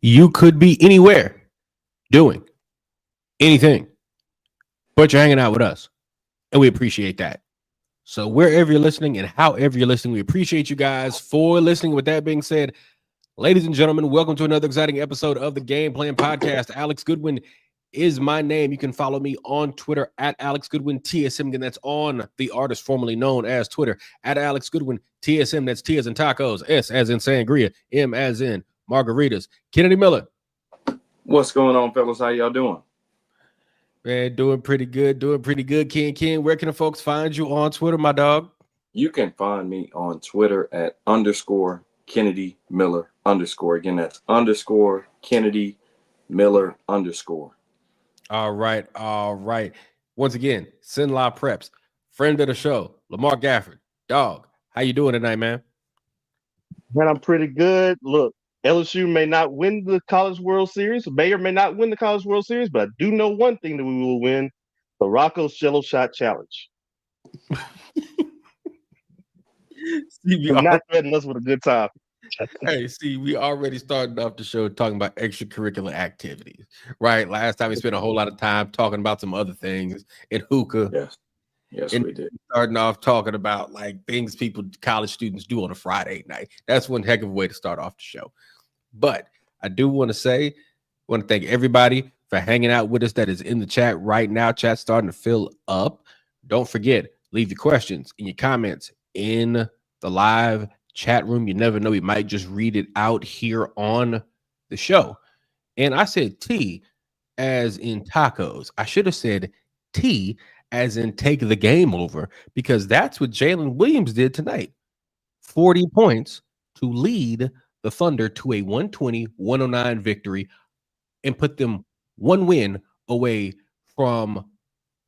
You could be anywhere doing anything, but you're hanging out with us, and we appreciate that. So wherever you're listening and however you're listening, we appreciate you guys for listening. With that being said, ladies and gentlemen, welcome to another exciting episode of the Game Plan Podcast. Alex Goodwin is my name. You can follow me on Twitter at Alex Goodwin TSM. Again, that's on the artist formerly known as Twitter at Alex Goodwin TSM. That's T as in tacos, S as in sangria, M as in margaritas. Kennedy Miller. What's going on, fellas? How y'all doing? Man, doing pretty good. Ken, where can the folks find you on Twitter, my dog? You can find me on Twitter at _Kennedy Miller _. Again, that's _Kennedy Miller _. All right. Once again, Sinlaw Preps, friend of the show, Lamar Gafford. Dog, how you doing tonight, man? Man, I'm pretty good. Look, LSU may not win the College World Series, may or may not win the College World Series, but I do know one thing that we will win: the Rocco's Jello Shot Challenge. Do not threaten us with a good time. Hey, see, we already started off the show talking about extracurricular activities, right? Last time we spent a whole lot of time talking about some other things in hookah. Yes, and we did. Starting off talking about like things college students do on a Friday night. That's one heck of a way to start off the show. But I do want to thank everybody for hanging out with us that is in the chat right now. Chat's starting to fill up. Don't forget, leave your questions and your comments in the live chat room. You never know, we might just read it out here on the show. And I said T as in tacos. I should have said T as in take the game over, because that's what Jalen Williams did tonight. 40 points to lead the Thunder to a 120-109 victory and put them one win away from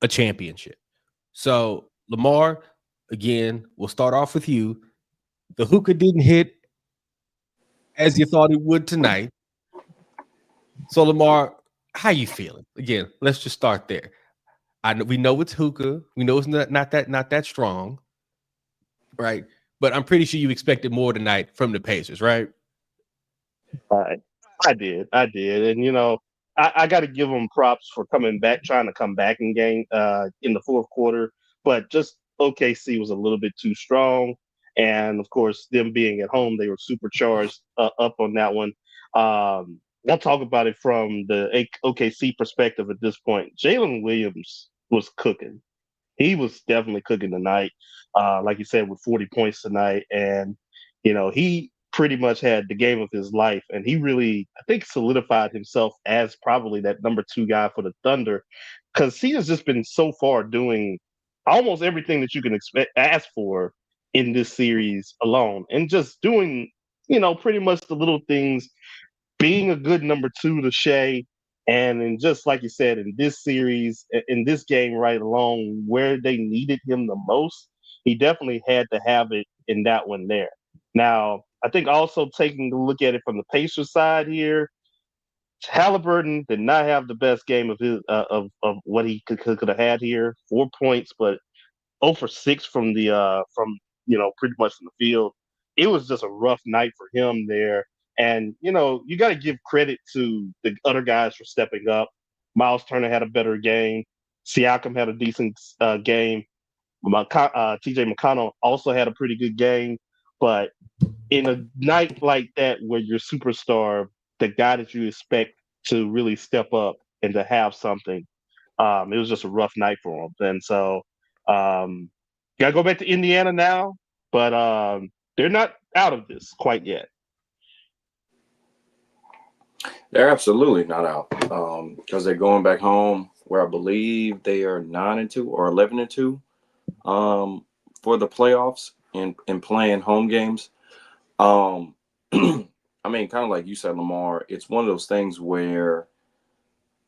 a championship. So, Lamar, again, we'll start off with you. The hookah didn't hit as you thought it would tonight. So, Lamar, how you feeling? Again, let's just start there. We know it's hookah. We know it's not that strong, right? But I'm pretty sure you expected more tonight from the Pacers, right? I did, and I got to give them props for coming back, trying to come back in the fourth quarter. But just OKC was a little bit too strong, and of course, them being at home, they were supercharged up on that one. I'll talk about it from the OKC perspective at this point. Jalen Williams was cooking. He was definitely cooking tonight, like you said, with 40 points tonight. And, he pretty much had the game of his life. And he really, I think, solidified himself as probably that number 2 guy for the Thunder, because he has just been so far doing almost everything that you can ask for in this series alone. And just doing, pretty much the little things, being a good number 2 to Shea. And just like you said, in this series, in this game right along where they needed him the most, he definitely had to have it in that one there. Now, I think also taking a look at it from the Pacers side here, Halliburton did not have the best game of his of what he could have had here. 4 points, but 0 for 6 from pretty much from the field. It was just a rough night for him there. And, you got to give credit to the other guys for stepping up. Miles Turner had a better game. Siakam had a decent game. TJ McConnell also had a pretty good game. But in a night like that where your superstar, the guy that you expect to really step up and to have something, it was just a rough night for him. And so got to go back to Indiana now. But they're not out of this quite yet. They're absolutely not out because they're going back home where I believe they are 9-2 or 11-2 for the playoffs and playing home games. I mean, kind of like you said, Lamar, it's one of those things where,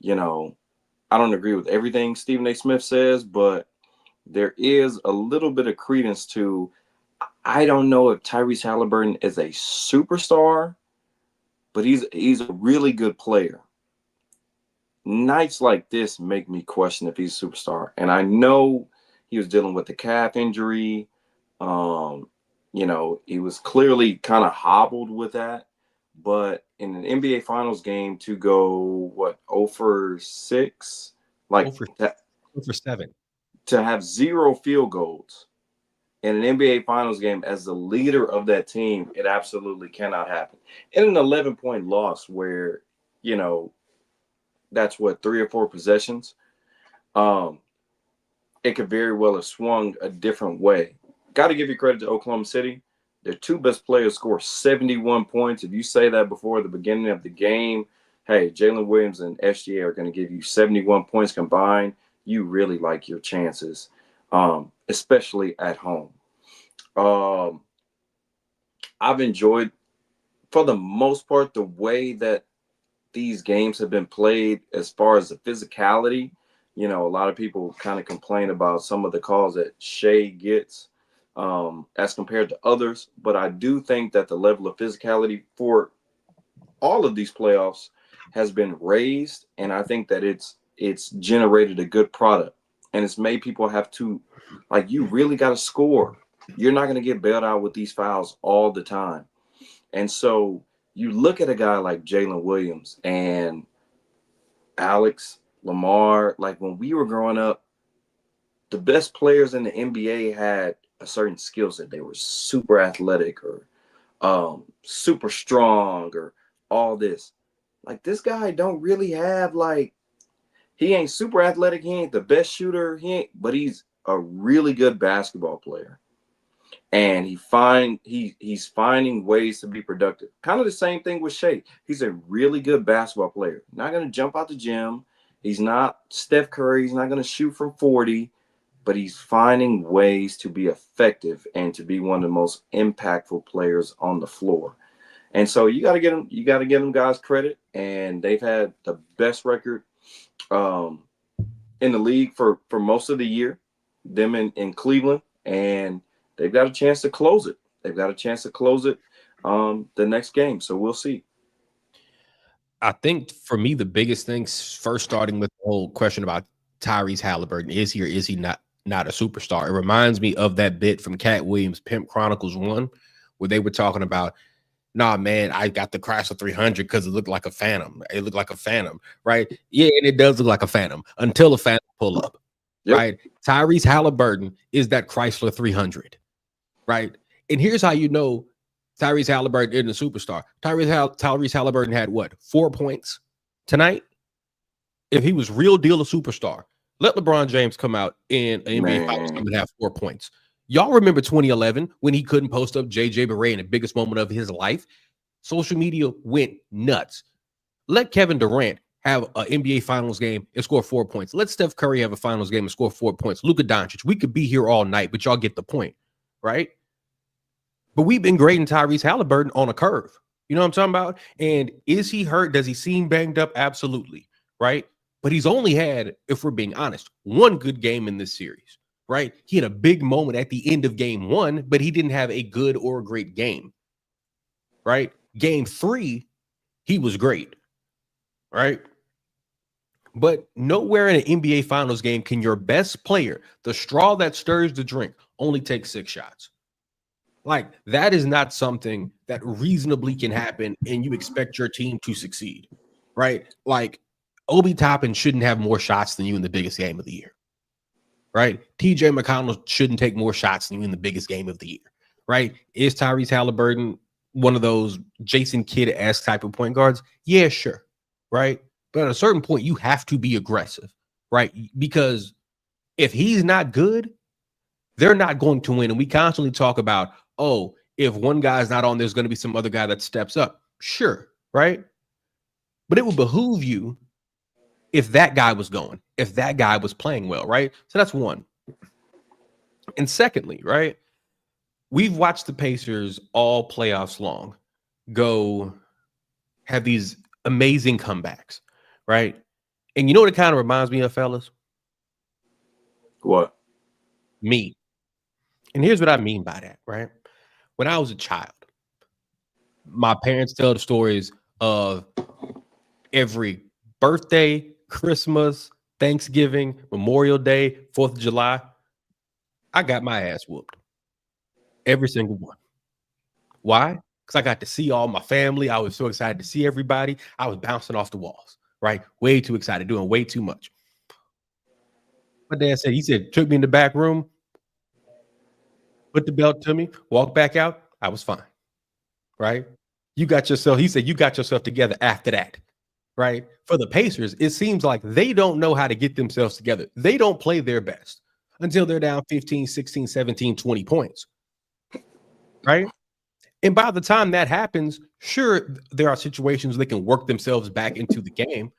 I don't agree with everything Stephen A. Smith says, but there is a little bit of credence to, I don't know if Tyrese Halliburton is a superstar, but he's a really good player. Nights like this make me question if he's a superstar. And I know he was dealing with the calf injury. He was clearly kind of hobbled with that. but in an NBA Finals game to go 0 for 6, like 0 for 7. to have 0 field goals in an NBA Finals game as the leader of that team, it absolutely cannot happen. In an 11-point loss where, you know, that's 3 or 4 possessions, it could very well have swung a different way. Got to give you credit to Oklahoma City. Their two best players score 71 points. If you say that before the beginning of the game, hey, Jalen Williams and SGA are going to give you 71 points combined. You really like your chances, especially at home. I've enjoyed, for the most part, the way that these games have been played as far as the physicality. You know, a lot of people kind of complain about some of the calls that Shea gets as compared to others. But I do think that the level of physicality for all of these playoffs has been raised. And I think that it's generated a good product. And it's made people have to, like, you really got to score. You're not going to get bailed out with these fouls all the time. And so you look at a guy like Jalen Williams and Alex, Lamar, like when we were growing up, the best players in the NBA had a certain skill set. They were super athletic or super strong or all this. Like this guy don't really have he ain't super athletic. He ain't the best shooter. But he's a really good basketball player. And he's finding ways to be productive. Kind of the same thing with Shea. He's a really good basketball player. Not going to jump out the gym. He's not Steph Curry. He's not going to shoot from 40, but he's finding ways to be effective and to be one of the most impactful players on the floor. And so you got to give them guys credit. And they've had the best record in the league for most of the year, them in Cleveland. And they've got a chance to close it. The next game. So we'll see. I think for me, the biggest thing, first starting with the whole question about Tyrese Halliburton, is he or is he not a superstar? It reminds me of that bit from Cat Williams' Pimp Chronicles 1, where they were talking about, nah, man, I got the Chrysler 300 because it looked like a Phantom. It looked like a Phantom, right? Yeah, and it does look like a Phantom until a Phantom pull up, right? Tyrese Halliburton is that Chrysler 300, right? And here's how you know Tyrese Halliburton isn't a superstar. Tyrese Halliburton had 4 points tonight? If he was real deal a superstar, let LeBron James come out in an NBA Finals game and have 4 points. Y'all remember 2011 when he couldn't post up JJ Barea in the biggest moment of his life? Social media went nuts. Let Kevin Durant have an NBA Finals game and score 4 points. Let Steph Curry have a Finals game and score 4 points. Luka Doncic, we could be here all night, but y'all get the point, right? But we've been grading Tyrese Halliburton on a curve. You know what I'm talking about? And is he hurt? Does he seem banged up? Absolutely, right? But he's only had, if we're being honest, one good game in this series, right? He had a big moment at the end of game 1, but he didn't have a good or a great game, right? Game 3, he was great, right? But nowhere in an NBA Finals game can your best player, the straw that stirs the drink, only take 6 shots. Like, that is not something that reasonably can happen and you expect your team to succeed, right? Like, Obi Toppin shouldn't have more shots than you in the biggest game of the year, right? TJ McConnell shouldn't take more shots than you in the biggest game of the year, right? Is Tyrese Halliburton one of those Jason Kidd-esque type of point guards? Yeah, sure, right? But at a certain point, you have to be aggressive, right? Because if he's not good, they're not going to win. And we constantly talk about, oh, if one guy's not on, there's going to be some other guy that steps up. Sure, right? But it would behoove you if that guy was going, if that guy was playing well, right? So that's one. And secondly, right, we've watched the Pacers all playoffs long go have these amazing comebacks, right? And you know what it kind of reminds me of, fellas? What? Me. And here's what I mean by that, right? When I was a child, my parents tell the stories of every birthday, Christmas, Thanksgiving, Memorial Day, 4th of July. I got my ass whooped. Every single one. Why? because I got to see all my family. I was so excited to see everybody. I was bouncing off the walls, right? Way too excited, doing way too much. My dad said, he said, took me in the back room, put the belt to me, walked back out. I was fine, right? You got yourself, he said, you got yourself together after that, right? For the Pacers, it seems like they don't know how to get themselves together. They don't play their best until they're down 15, 16, 17, 20 points, right? And by the time that happens, sure, there are situations they can work themselves back into the game.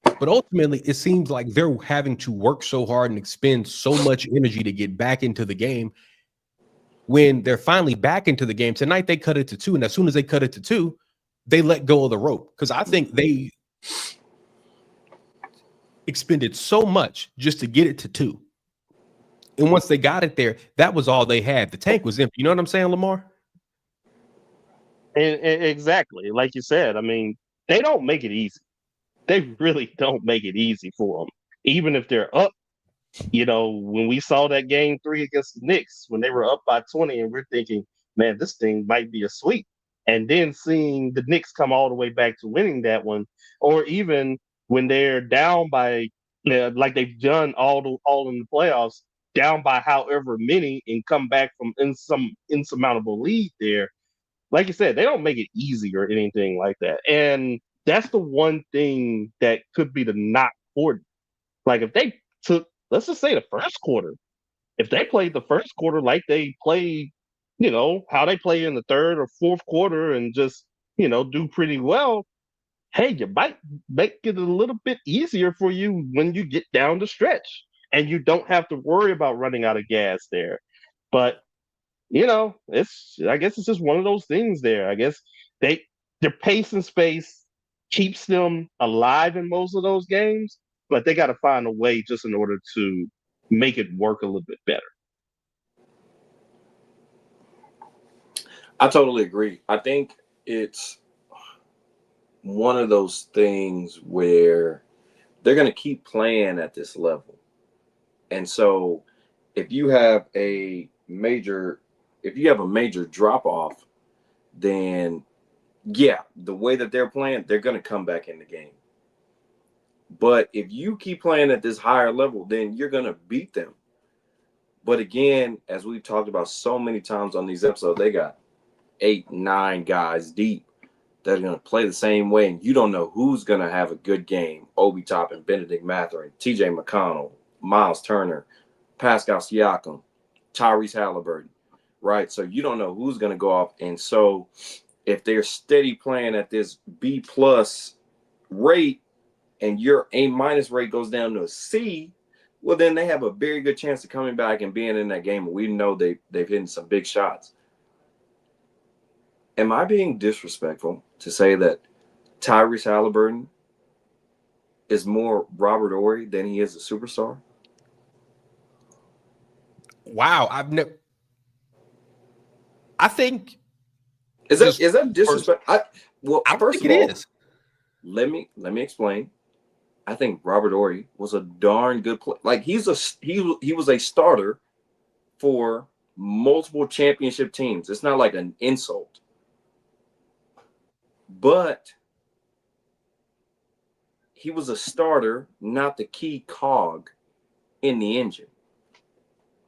But ultimately, it seems like they're having to work so hard and expend so much energy to get back into the game. When they're finally back into the game tonight, they cut it to 2. And as soon as they cut it to 2, they let go of the rope. Because I think they expended so much just to get it to 2. And once they got it there, that was all they had. The tank was empty. You know what I'm saying, Lamar? And exactly. Like you said, I mean, they don't make it easy. They really don't make it easy for them. Even if they're up, when we saw that game 3 against the Knicks, when they were up by 20, and we're thinking, man, this thing might be a sweep. And then seeing the Knicks come all the way back to winning that one, or even when they're down by, like they've done all in the playoffs, down by however many, and come back from in some insurmountable lead there. Like you said, they don't make it easy or anything like that. And that's the one thing that could be the knock for them. Like if they took, let's just say the first quarter, if they played the first quarter like they played, how they play in the third or fourth quarter and just, do pretty well, hey, you might make it a little bit easier for you when you get down the stretch and you don't have to worry about running out of gas there. But I guess it's just one of those things there. I guess their pace and space keeps them alive in most of those games, but they got to find a way just in order to make it work a little bit better. I totally agree. I think it's one of those things where they're going to keep playing at this level. And so if you have a major drop off, then yeah, the way that they're playing, they're going to come back in the game. But if you keep playing at this higher level, then you're going to beat them. But again, as we've talked about so many times on these episodes, they got 8, 9 guys deep that are going to play the same way. And you don't know who's going to have a good game. Obi Toppin, Benedict Mathurin, TJ McConnell, Miles Turner, Pascal Siakam, Tyrese Halliburton, right? So you don't know who's going to go off. And so if they're steady playing at this B+ rate and your A- rate goes down to a C, well, then they have a very good chance of coming back and being in that game. We know they've hit some big shots. Am I being disrespectful to say that Tyrese Halliburton is more Robert Horry than he is a superstar? Wow, I think is that disrespect? I don't think it is. Let me explain. I think Robert Horry was a darn good player. Like he was a starter for multiple championship teams. It's not like an insult. But he was a starter, not the key cog in the engine.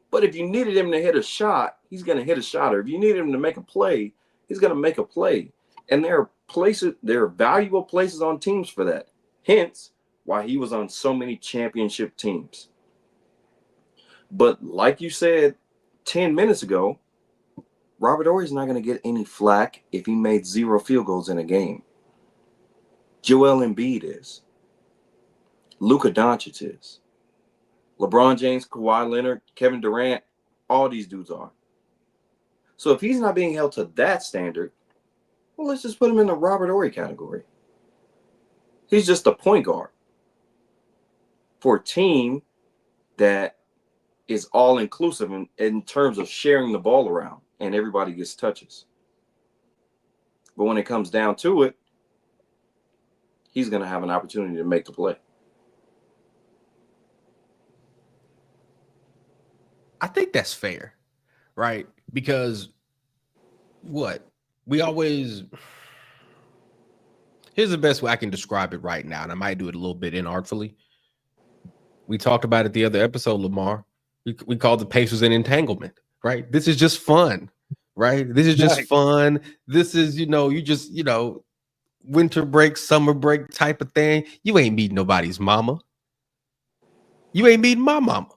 But if you needed him to hit a shot, he's going to hit a shot. Or if you needed him to make a play, he's going to make a play. And there are valuable places on teams for that. Hence, why he was on so many championship teams. But like you said 10 minutes ago, Robert Horry's not going to get any flack if he made 0 field goals in a game. Joel Embiid is. Luka Doncic is. LeBron James, Kawhi Leonard, Kevin Durant, all these dudes are. So if he's not being held to that standard, well, let's just put him in the Robert Horry category. He's just a point guard for a team that is all-inclusive in terms of sharing the ball around, and everybody gets touches. But when it comes down to it, he's going to have an opportunity to make the play. I think that's fair, right? Because we always here's the best way I can describe it right now, and I might do it a little bit inartfully. We talked about it the other episode, Lamar. We called the Pacers an entanglement, right? This is just fun, right? This is just fun. This is, you just, winter break, summer break type of thing. You ain't meeting nobody's mama. You ain't meeting my mama,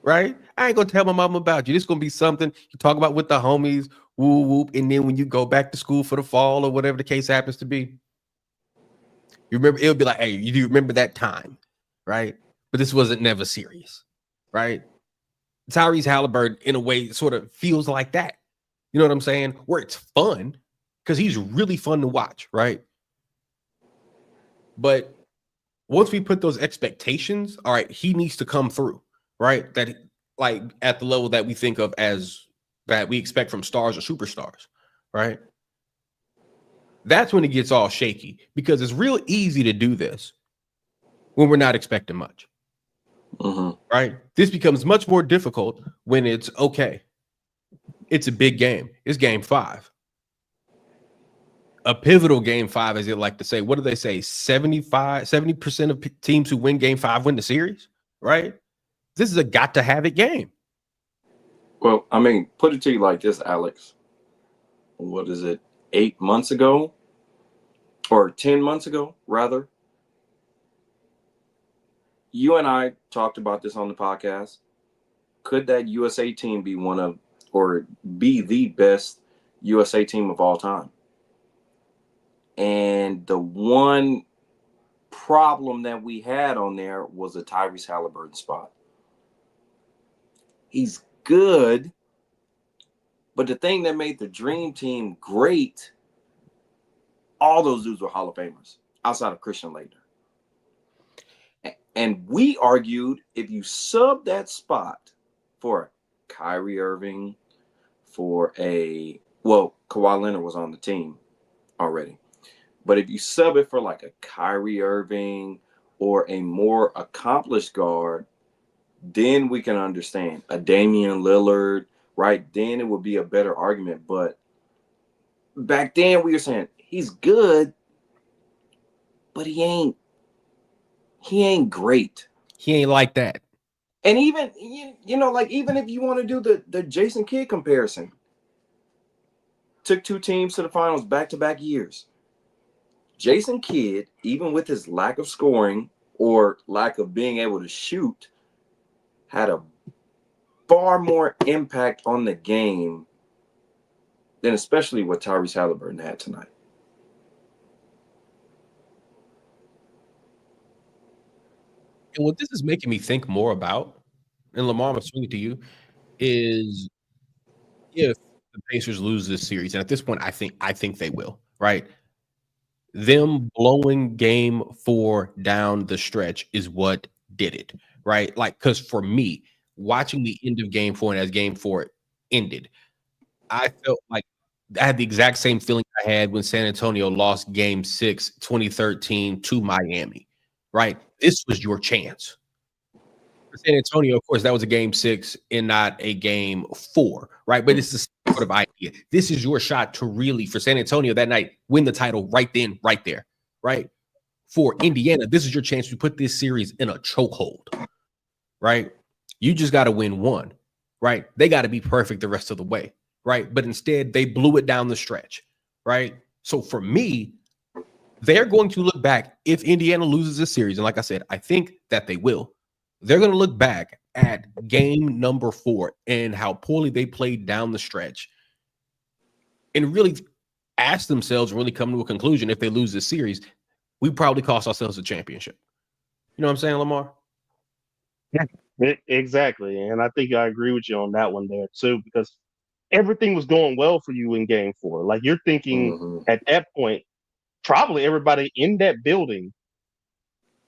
right? I ain't gonna tell my mama about you. This gonna be something you talk about with the homies, woo whoop, and then when you go back to school for the fall or whatever the case happens to be, you remember it'll be like, hey, you do remember that time, right? But this wasn't never serious, right? Tyrese Halliburton, in a way, sort of feels like that. You know what I'm saying? Where it's fun because he's really fun to watch, right? But once we put those expectations, all right, he needs to come through, right? That like at the level that we think of as that we expect from stars or superstars, right? That's when it gets all shaky because it's real easy to do this when we're not expecting much. Right? This becomes much more difficult when it's okay. It's a big game. It's game 5. A pivotal game 5, as they like to say. What do they say? 70% of teams who win game 5 win the series, right? This is a got to have it game. Well, I mean, put it to you like this, Alex. What is it? 8 months ago or 10 months ago, rather. You and I talked about this on the podcast. Could that USA team be one of, or be the best USA team of all time? And the one problem that we had on there was a Tyrese Halliburton spot. He's good, but the thing that made the Dream Team great, all those dudes were Hall of Famers outside of Christian Laettner. And we argued if you sub that spot for a Kyrie Irving, for Kawhi Leonard was on the team already. But if you sub it for like a Kyrie Irving or a more accomplished guard, then we can understand a Damian Lillard, right? Then it would be a better argument. But back then we were saying he's good, but he ain't great. He ain't like that. And even, even if you want to do the Jason Kidd comparison, took 2 teams to the finals back-to-back years. Jason Kidd, even with his lack of scoring or lack of being able to shoot, had a far more impact on the game than especially what Tyrese Halliburton had tonight. And what this is making me think more about, and Lamar, I'm swinging to you, is if the Pacers lose this series, and at this point, I think they will, right? Them blowing game 4 down the stretch is what did it, right? Like, because for me, watching the end of game 4 and as game 4 ended, I felt like I had the exact same feeling I had when San Antonio lost game 6, 2013 to Miami, right? This was your chance. For San Antonio, of course, that was a game 6 and not a game 4, right? But it's the same sort of idea. This is your shot to really, for San Antonio that night, win the title right then, right there, right? For Indiana, this is your chance to put this series in a chokehold, right? You just got to win one, right? They got to be perfect the rest of the way, right? But instead, they blew it down the stretch, right? So for me, they're going to look back if Indiana loses this series. And like I said, I think that they will. They're going to look back at game number 4 and how poorly they played down the stretch and really ask themselves, really come to a conclusion if they lose this series, we probably cost ourselves a championship. You know what I'm saying, Lamar? Yeah, exactly. And I think I agree with you on that one there too, because everything was going well for you in game 4. Like you're thinking at that point, probably everybody in that building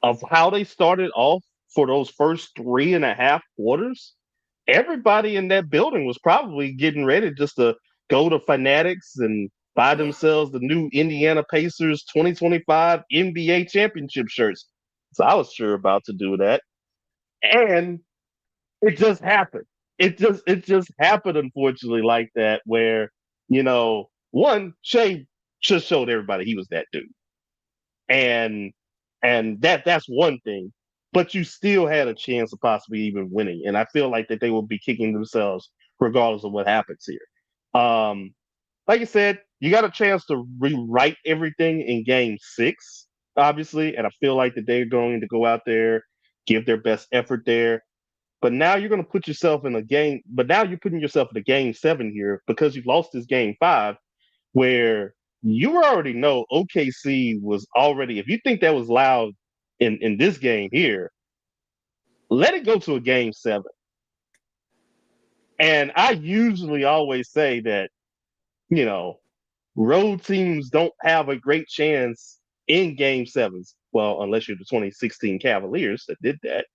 of how they started off for those first 3.5 quarters, everybody in that building was probably getting ready just to go to Fanatics and buy themselves the new Indiana Pacers 2025 NBA championship shirts. So I was sure about to do that. And it just happened. It just happened, unfortunately, like that, where, one, Shea just showed everybody he was that dude, and that's one thing. But you still had a chance of possibly even winning, and I feel like that they will be kicking themselves regardless of what happens here. Like I said, you got a chance to rewrite everything in Game 6, obviously, and I feel like that they're going to go out there, give their best effort there. But now you're going to put yourself in a game. But now you're putting yourself in a Game 7 here because you've lost this Game 5, where you already know OKC was already. If you think that was loud in this game here, let it go to a Game 7. And I usually always say that, you know, road teams don't have a great chance in Game 7s. Well, unless you're the 2016 Cavaliers that did that.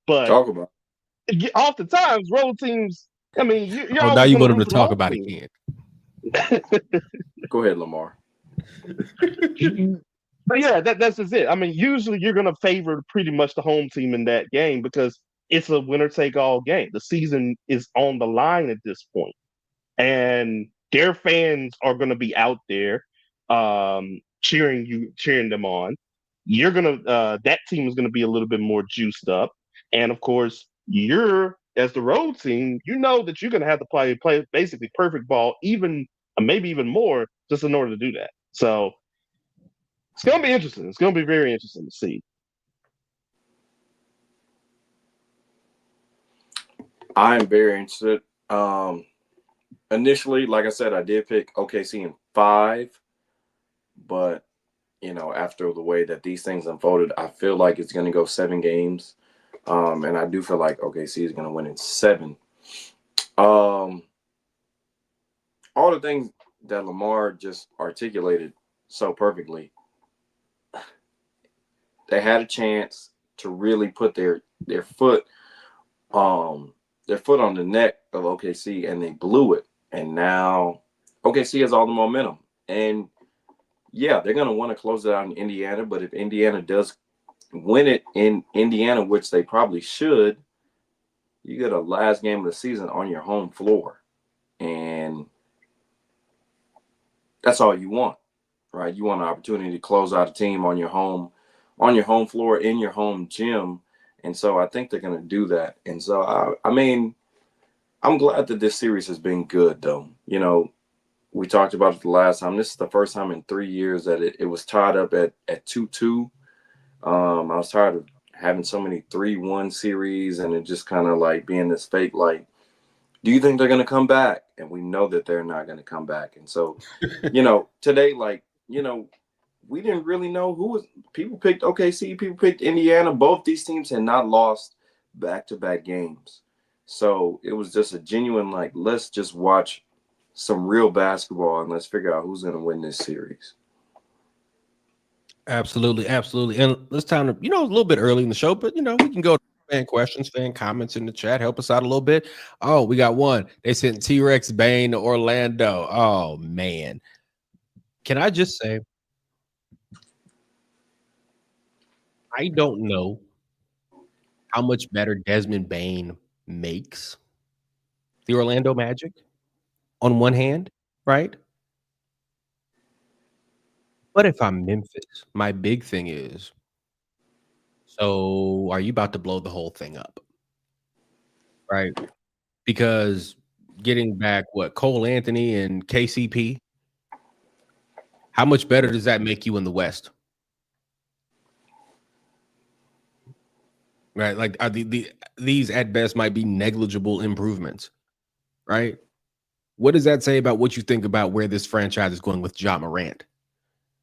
But Talk about. oftentimes, road teams, I mean, you're Oh, now always you going to want him lose to to talk home about it team. again. Go ahead, Lamar. But yeah, that's just it. I mean, usually you're going to favor pretty much the home team in that game because it's a winner take all game. The season is on the line at this point, and their fans are going to be out there cheering them on. You're gonna that team is going to be a little bit more juiced up, and of course, you're as the road team, you know that you're going to have to play basically perfect ball, even maybe even more, just in order to do that. So it's going to be interesting. It's going to be very interesting to see. I'm very interested. Initially, like I said, I did pick OKC in 5, but after the way that these things unfolded, I feel like it's going to go 7 games, and I do feel like OKC is going to win in 7. All the things that Lamar just articulated so perfectly, they had a chance to really put their foot on the neck of OKC, and they blew it. And now OKC has all the momentum. And yeah, they're going to want to close it out in Indiana. But if Indiana does win it in Indiana, which they probably should, you get a last game of the season on your home floor. And that's all you want, right? You want an opportunity to close out a team on your home floor, in your home gym. And so I think they're going to do that. And so, I mean, I'm glad that this series has been good, though. We talked about it the last time. This is the first time in 3 years that it was tied up at 2-2. I was tired of having so many 3-1 series and it just kind of like being this fake, like, do you think they're going to come back? And we know that they're not going to come back. And so, today, we didn't really know who was. People picked OKC, people picked Indiana. Both these teams had not lost back-to-back games. So it was just a genuine, like, let's just watch some real basketball and let's figure out who's going to win this series. Absolutely, absolutely. And let's time to, a little bit early in the show, but we can go to fan questions, fan comments in the chat. Help us out a little bit. Oh, we got one. They sent T-Rex Bane to Orlando. Oh man. Can I just say, I don't know how much better Desmond Bane makes the Orlando Magic on one hand, right? But if I'm Memphis, my big thing is, so are you about to blow the whole thing up? Right? Because getting back Cole Anthony and KCP, how much better does that make you in the West? Right? Like are these at best might be negligible improvements, right? What does that say about what you think about where this franchise is going with Ja Morant?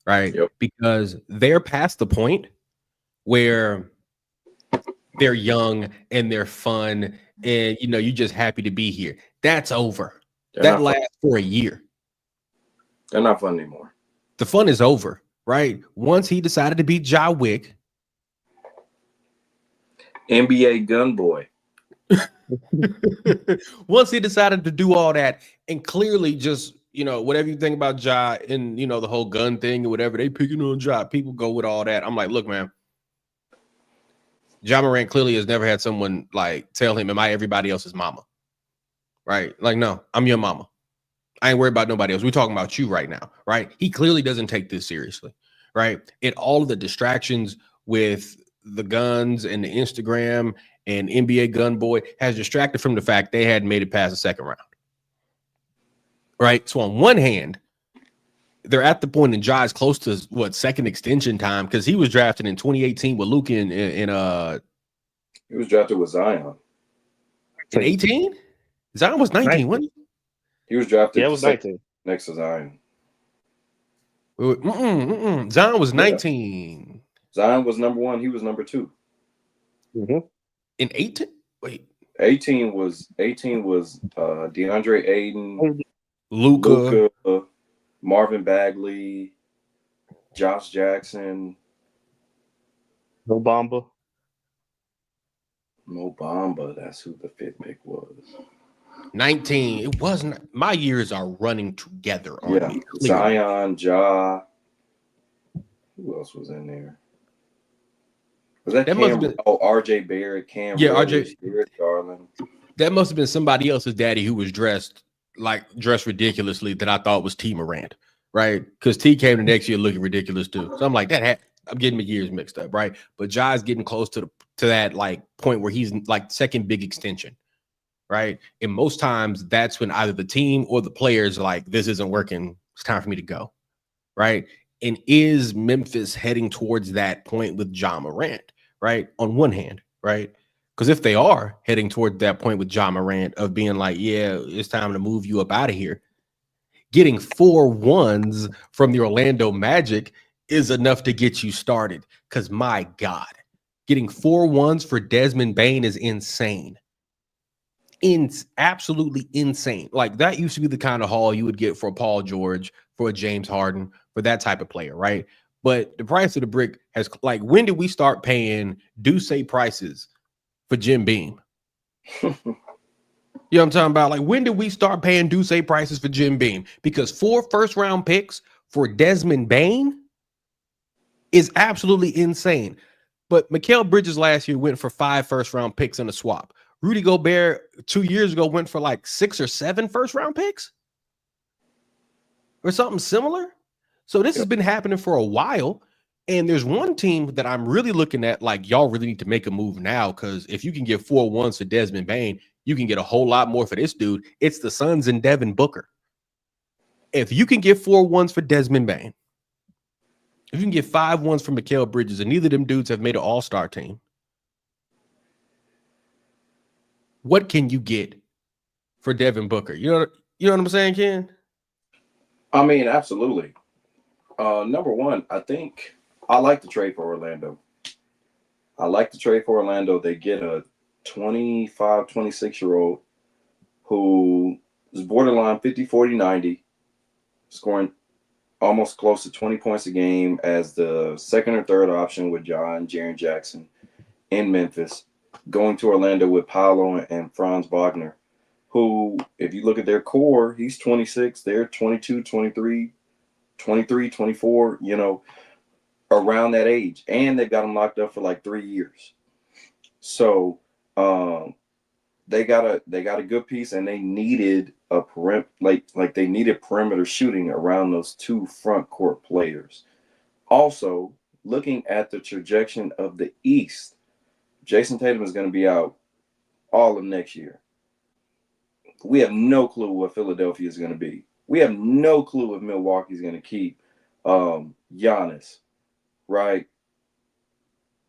Right? Yep. Because they're past the point where they're young and they're fun and you're just happy to be here. That's over. That lasts for a year. They're not fun anymore. The fun is over, right? Once he decided to be Ja Wick, NBA gun boy. once he decided to do all that and clearly just whatever you think about Ja and the whole gun thing or whatever, they picking on Ja, people go with all that. I'm like, look, man, Ja Morant clearly has never had someone like tell him, am I everybody else's mama? Right? Like, no, I'm your mama. I ain't worried about nobody else. We're talking about you right now, right? He clearly doesn't take this seriously, right? And all of the distractions with the guns and the Instagram and NBA Gun Boy has distracted from the fact they hadn't made it past the second round, right? So on one hand, they're at the point in Jai's close to second extension time because he was drafted in 2018 with Luka in he was drafted with Zion in 18. Zion was 19, 19. wasn't he? He was drafted. Yeah, it was 19 next to Zion. Zion was 19. Zion was number 1. He was number 2. Mm-hmm. In 18. Wait. 18 was DeAndre Ayton, Luka, Marvin Bagley, Josh Jackson, Mo Bamba. That's who the 5th pick was. 19. It wasn't. My years are running together on me. Zion, Ja. Who else was in there? Was that Cam? Been, RJ Barrett, Cam. Yeah, Reddish, RJ Garland. That must have been somebody else's daddy who was dressed ridiculously that I thought was T Morant, right? Because T came the next year looking ridiculous too. So I'm like, I'm getting my years mixed up, right? But Ja's getting close to that like point where he's like second big extension, right? And most times that's when either the team or the players are like, this isn't working. It's time for me to go, right? And is Memphis heading towards that point with Ja Morant, right? On one hand, right? Because if they are heading toward that point with Ja Morant of being like, yeah, it's time to move you up out of here, getting 4 1s from the Orlando Magic is enough to get you started. Because my God, getting 4 1s for Desmond Bane is insane. Absolutely insane. Like that used to be the kind of haul you would get for a Paul George, for a James Harden, for that type of player, right? But the price of the brick has, like, when did we start paying Duce prices for Jim Beam? You know what I'm talking about? Like, when did we start paying Duce prices for Jim Beam? Because 4 first-round picks for Desmond Bane is absolutely insane. But Mikal Bridges last year went for 5 first-round picks in a swap. Rudy Gobert 2 years ago went for like 6 or 7 first-round picks or something similar. So this has been happening for a while. And there's one team that I'm really looking at, like, y'all really need to make a move now, because if you can get 4 1s for Desmond Bane, you can get a whole lot more for this dude. It's the Suns and Devin Booker. If you can get 4 1s for Desmond Bane, if you can get 5 1s for Mikal Bridges, and neither of them dudes have made an all-star team, what can you get for Devin Booker? You know what I'm saying, Ken? I mean, absolutely. Number one, I think I like the trade for Orlando. They get a 25, 26-year-old who is borderline 50, 40, 90, scoring almost close to 20 points a game as the second or third option with Ja and Jaren Jackson in Memphis, going to Orlando with Paolo and Franz Wagner, who, if you look at their core, he's 26, they're 22, 23, 24, around that age. And they've got them locked up for like 3 years. So they got a good piece, and they needed a they needed perimeter shooting around those 2 front court players. Also, looking at the trajectory of the East, Jason Tatum is going to be out all of next year. We have no clue what Philadelphia is going to be. We have no clue if Milwaukee's going to keep Giannis, right?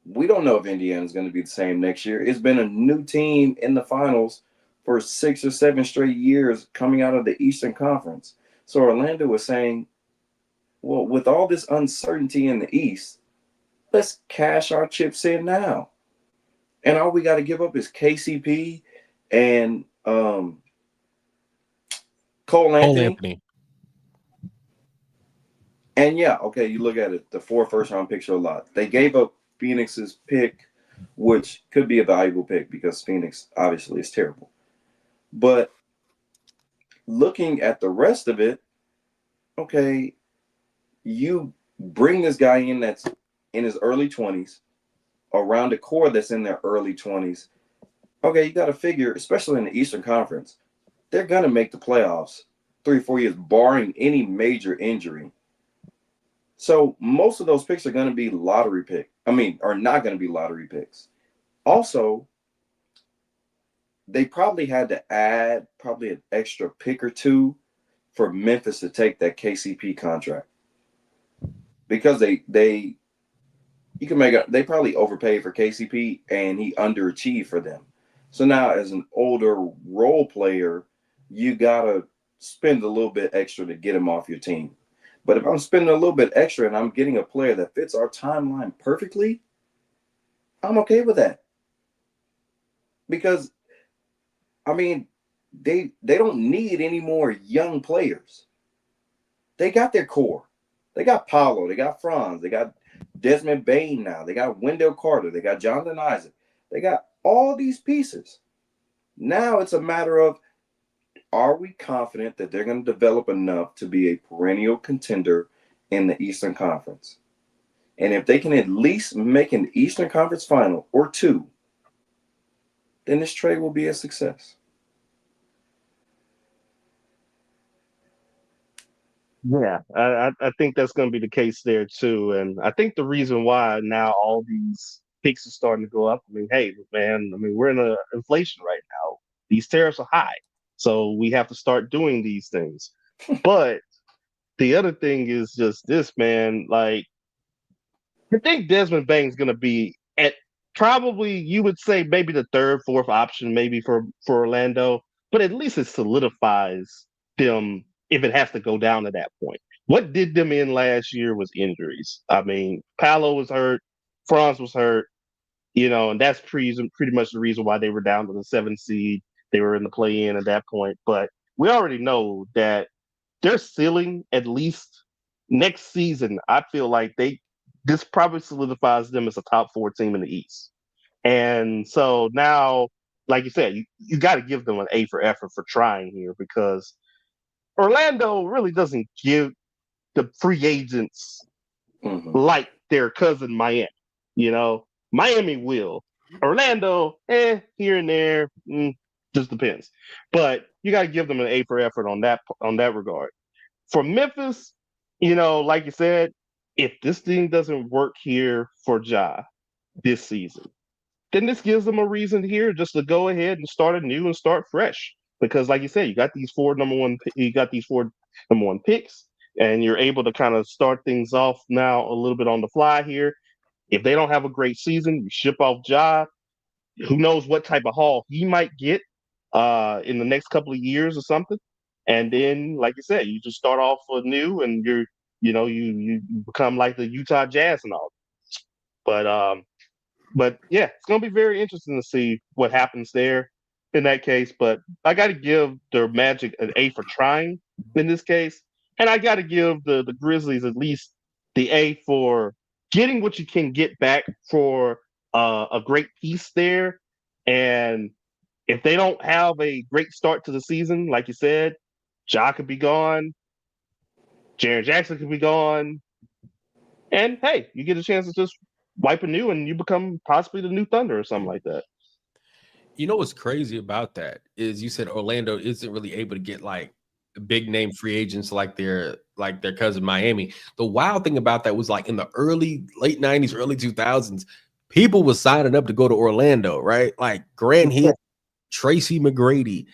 We don't know if Indiana's going to be the same next year. It's been a new team in the finals for 6 or 7 straight years coming out of the Eastern Conference. So Orlando was saying, well, with all this uncertainty in the East, let's cash our chips in now. And all we got to give up is KCP and Cole Anthony. And yeah, okay, you look at it, the 4 first-round picks are a lot. They gave up Phoenix's pick, which could be a valuable pick because Phoenix obviously is terrible. But looking at the rest of it, okay, you bring this guy in that's in his early 20s, around a core that's in their early 20s. Okay, you got to figure, especially in the Eastern Conference, they're going to make the playoffs 3-4 years, barring any major injury. So most of those picks are going to be lottery pick. Are not going to be lottery picks. Also, they probably had to add probably an extra pick or two for Memphis to take that KCP contract, because they you can make it. They probably overpaid for KCP and he underachieved for them. So now, as an older role player, you gotta spend a little bit extra to get him off your team. But if I'm spending a little bit extra and I'm getting a player that fits our timeline perfectly, I'm okay with that. Because they don't need any more young players. They got their core. They got Paolo. They got Franz. They got Desmond Bain now. They got Wendell Carter. They got Jonathan Isaac. They got all these pieces. Now it's a matter of, are we confident that they're going to develop enough to be a perennial contender in the Eastern Conference? And if they can at least make an Eastern Conference final or two, then this trade will be a success. Yeah, I think that's going to be the case there too. And I think the reason why now all these picks are starting to go up, hey, man, we're in an inflation right now. These tariffs are high. So we have to start doing these things. But the other thing is just this, man. Like, I think Desmond Bain's going to be at probably, you would say, maybe the third, fourth option, maybe for Orlando. But at least it solidifies them if it has to go down to that point. What did them in last year was injuries. Paolo was hurt, Franz was hurt, and that's pretty much the reason why they were down to the 7th seed. They were in the play-in at that point. But we already know that their ceiling, at least next season, I feel like this probably solidifies them as a top 4 team in the East. And so now, like you said, you got to give them an A for effort for trying here, because Orlando really doesn't give the free agents like their cousin Miami. Miami will. Orlando, here and there, just depends. But you got to give them an A for effort on that regard. For Memphis, like you said, if this thing doesn't work here for Ja this season, then this gives them a reason here just to go ahead and start anew and start fresh. Because, like you said, you got these 4 number one picks, and you're able to kind of start things off now a little bit on the fly here. If they don't have a great season, you ship off Ja. Who knows what type of haul he might get in the next couple of years or something. And then, like you said, you just start off anew, and you become like the Utah Jazz and all. But yeah, it's gonna be very interesting to see what happens there in that case. But I got to give the Magic an A for trying in this case, and I got to give the Grizzlies at least the A for getting what you can get back for a great piece there. And if they don't have a great start to the season, like you said, Ja could be gone, Jaren Jackson could be gone, and hey, you get a chance to just wipe anew, and you become possibly the new Thunder or something like that. You know what's crazy about that is you said Orlando isn't really able to get like big name free agents like their cousin Miami. The wild thing about that was like in the late 90s, early 2000s, people were signing up to go to Orlando, right? Like Grant Hill, Tracy McGrady,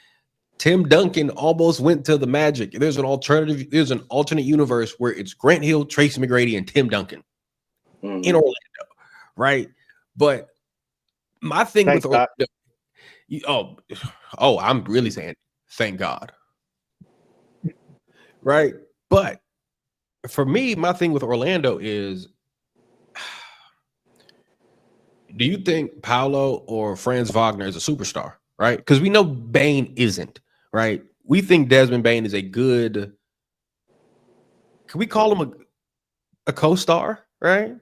Tim Duncan almost went to the Magic. There's an alternate universe where it's Grant Hill, Tracy McGrady, and Tim Duncan in Orlando, right? But my thing with Orlando, I'm really saying thank God, right? But for me, my thing with Orlando is, do you think Paolo or Franz Wagner is a superstar, right? Because we know Bain isn't, right? We think Desmond Bain is a good, can we call him a co-star, right?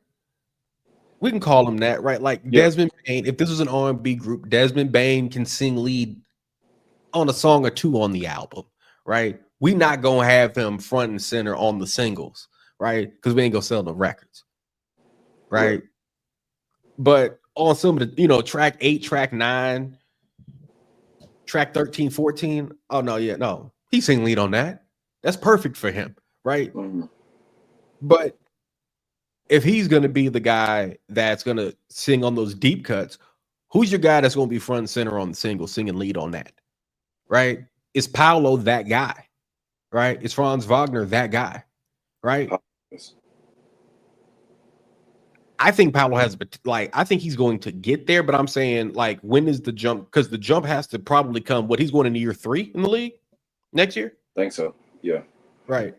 We can call him that, right? Like Desmond Bain, if this was an R&B group, Desmond Bain can sing lead on a song or two on the album, right? We not gonna have him front and center on the singles, right? Because we ain't gonna sell the records, right? But on some of the, track 8, track 9, track 13, 14, he sing lead on that. That's perfect for him, right? Mm-hmm. But if he's going to be the guy that's going to sing on those deep cuts, who's your guy that's going to be front and center on the single, singing lead on that, right? Is Paolo that guy, right? Is Franz Wagner that guy, right? I think Paolo has, like, I think he's going to get there, but I'm saying, like, when is the jump? Because the jump has to probably come. What, he's going into year 3 in the league next year? Think so. Yeah. Right.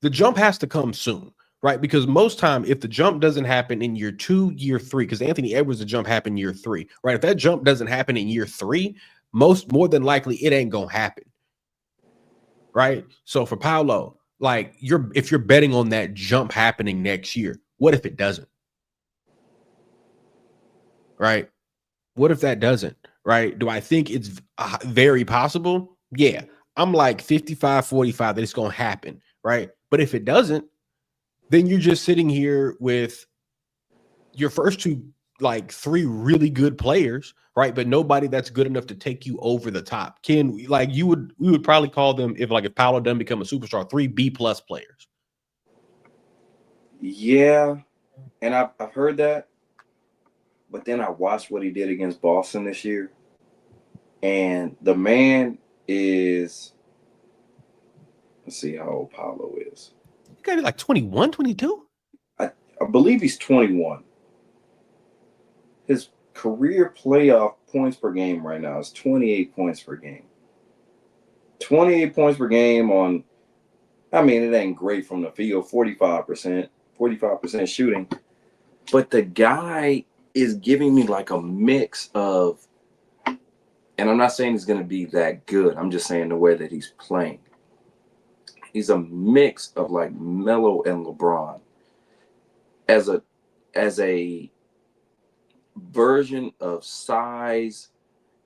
The jump has to come soon, right? Because most time, if the jump doesn't happen in year 2, year 3, because Anthony Edwards, the jump happened year 3, right? If that jump doesn't happen in year 3, more than likely it ain't gonna happen, right? So for Paolo, like, if you're betting on that jump happening next year, what if it doesn't? Right? What if that doesn't? Right? Do I think it's very possible? Yeah. I'm like 55-45 that it's going to happen. Right? But if it doesn't, then you're just sitting here with your first 3 really good players, right? But nobody that's good enough to take you over the top. We would probably call them, if Paolo doesn't become a superstar, 3 B+ players. Yeah. And I've heard that. But then I watched what he did against Boston this year. And the man is, let's see how old Paolo is. You got to be like 21, 22? I believe he's 21. His career playoff points per game right now is 28 points per game. 28 points per game on, I mean, it ain't great from the field, 45% shooting. But the guy is giving me like a mix of, and I'm not saying he's going to be that good. I'm just saying the way that he's playing. He's a mix of like Melo and LeBron as a version of size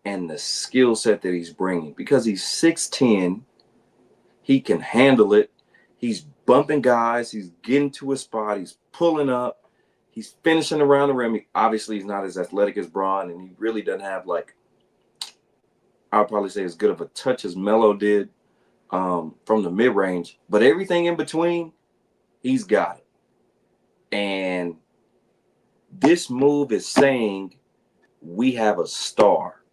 and the skill set that he's bringing. Because he's 6'10", he can handle it. He's bumping guys. He's getting to a spot. He's pulling up. He's finishing around the rim. Obviously, he's not as athletic as Bron, and he really doesn't have, like, I'll probably say as good of a touch as Melo did from the mid-range. But everything in between, he's got it. And this move is saying we have a star.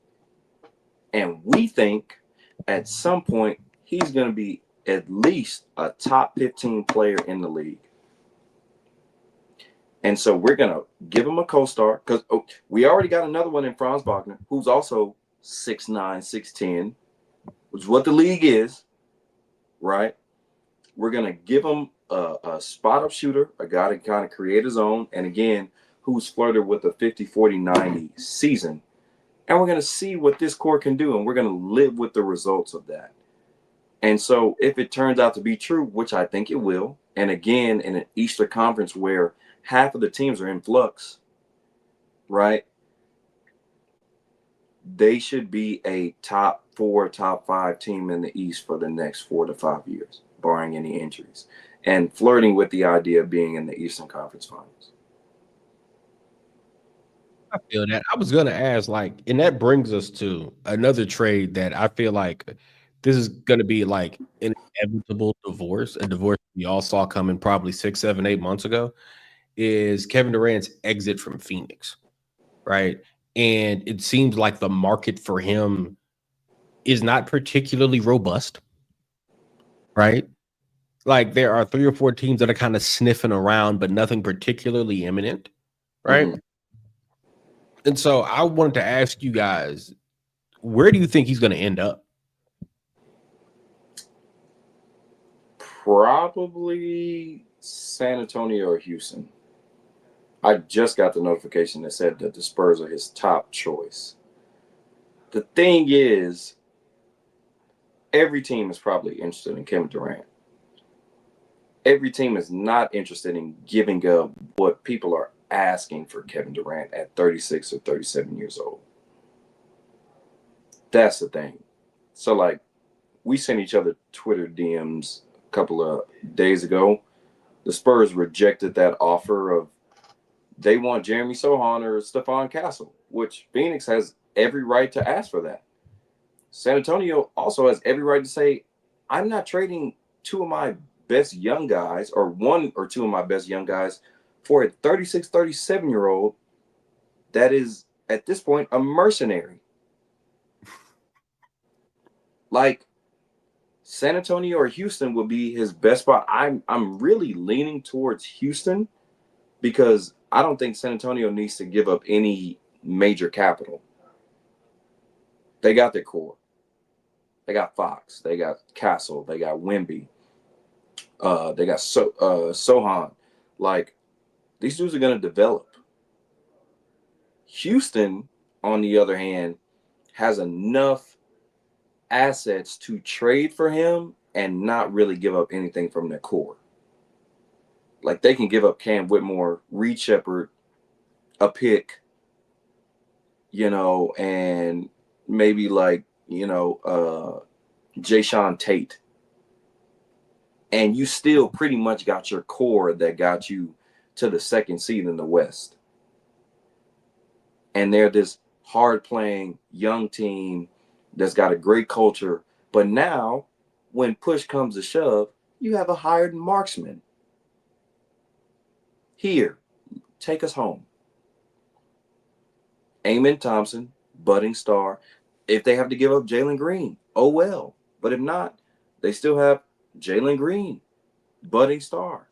And we think at some point he's going to be at least a top 15 player in the league. And so we're going to give him a co-star because we already got another one in Franz Wagner, who's also 6'9", 6'10", which is what the league is, right? We're going to give him a spot-up shooter, a guy to kind of create his own, and again, who's flirted with a 50-40-90 season. And we're going to see what this core can do, and we're going to live with the results of that. And so if it turns out to be true, which I think it will, and again, in an Eastern Conference where half of the teams are in flux, right? They should be a top 4, top 5 team in the East for the next 4 to 5 years, barring any injuries, and flirting with the idea of being in the Eastern Conference Finals. I feel that. I was going to ask, like, and that brings us to another trade that I feel like this is going to be like an inevitable divorce, a divorce we all saw coming probably 6, 7, 8 months ago, is Kevin Durant's exit from Phoenix, right? And it seems like the market for him is not particularly robust, right? Like, there are 3 or 4 teams that are kind of sniffing around, but nothing particularly imminent, right? Mm-hmm. And so I wanted to ask you guys, where do you think he's going to end up? Probably San Antonio or Houston. I just got the notification that said that the Spurs are his top choice. The thing is, every team is probably interested in Kevin Durant. Every team is not interested in giving up what people are asking for Kevin Durant at 36 or 37 years old. That's the thing. So, like, we sent each other Twitter DMs a couple of days ago. The Spurs rejected that offer of they want Jeremy Sohan or Stephon Castle, which Phoenix has every right to ask for that. San Antonio also has every right to say, I'm not trading two of my best young guys, or one or two of my best young guys, for a 36, 37-year-old that is at this point a mercenary. Like San Antonio or Houston would be his best spot. I'm really leaning towards Houston because I don't think San Antonio needs to give up any major capital. They got their core. They got Fox. They got Castle. They got Wemby. They got Sohan. Like, these dudes are going to develop. Houston, on the other hand, has enough assets to trade for him and not really give up anything from their core. Like, they can give up Cam Whitmore, Reed Shepherd, a pick, and maybe like, Jayshawn Tate. And you still pretty much got your core that got you to the second seed in the West. And they're this hard-playing young team that's got a great culture. But now, when push comes to shove, you have a hired marksman. Here, take us home. Amen Thompson, budding star. If they have to give up Jalen Green, oh well. But if not, they still have Jalen Green, budding star.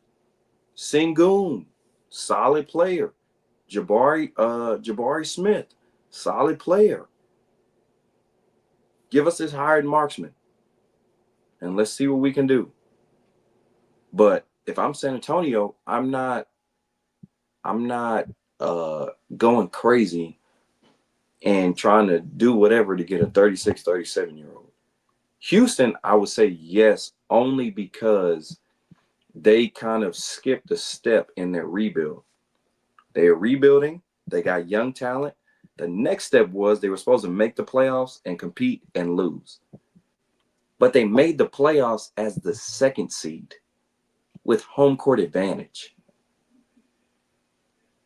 Sengun, solid player. Jabari Smith, solid player. Give us this hired marksman, and let's see what we can do. But if I'm San Antonio, I'm not going crazy and trying to do whatever to get a 36, 37-year-old. Houston, I would say yes, only because they kind of skipped a step in their rebuild. They are rebuilding. They got young talent. The next step was they were supposed to make the playoffs and compete and lose. But they made the playoffs as the second seed with home court advantage.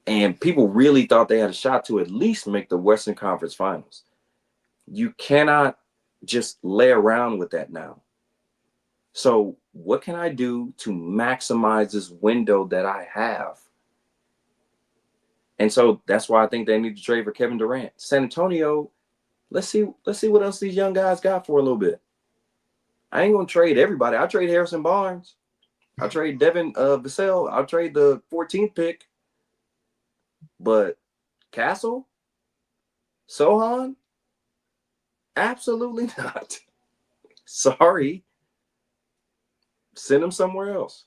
And people really thought they had a shot to at least make the Western Conference Finals. You cannot just lay around with that now. So what can I do to maximize this window that I have? And so that's why I think they need to trade for Kevin Durant. San Antonio, let's see what else these young guys got for a little bit. I ain't gonna trade everybody. I trade Harrison Barnes. I trade Devin Vassell. I'll trade the 14th pick. But Castle? Sohan? Absolutely not. Sorry. Send him somewhere else.